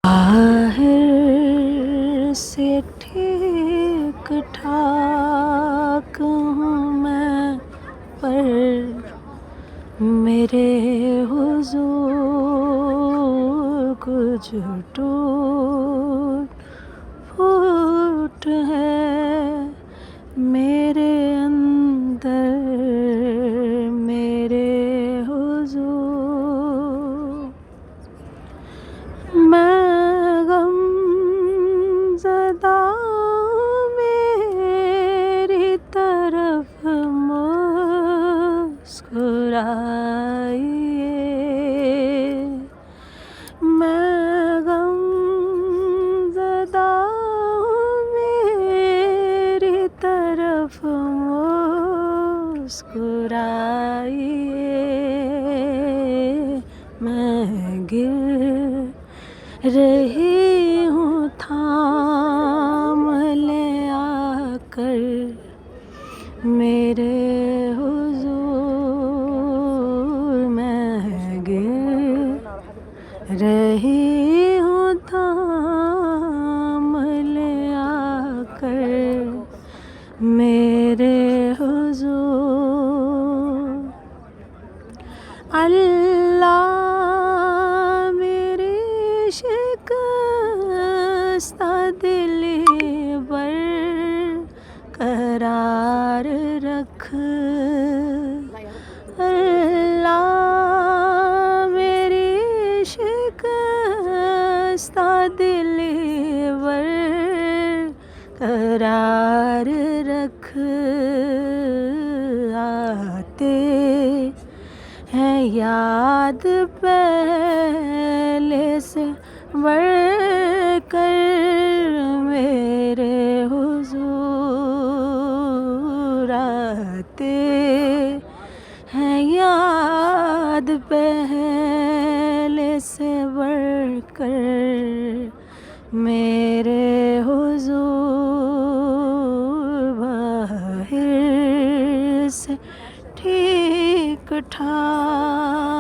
बाहर से ठीक ठाक हूँ मैं, पर मेरे हुजूर कुछ टूट फूट है मेरे अंदर, मेरे हुजूर। मैं गमज़दा मेरी तरफ मुस्कुराइए। मैं गमज़दा मेरी तरफ मुस्कुराइए। मैं गिर रही हूँ, थाम ले आकर मेरे हुजूर। मैं गिर रही हूँ, थाम ले आकर मेरे हुजूर। अल्लाह मेरी शिकस्ता दिली बरकरार रख। अल्लाह मेरी शिकस्ता दिली बरकरार रख। आते है याद पहले से बढ़कर मेरे हुजूर। आते हैं याद पहले से बढ़कर मेरे हुजूर। बाहर से ठीक ठाक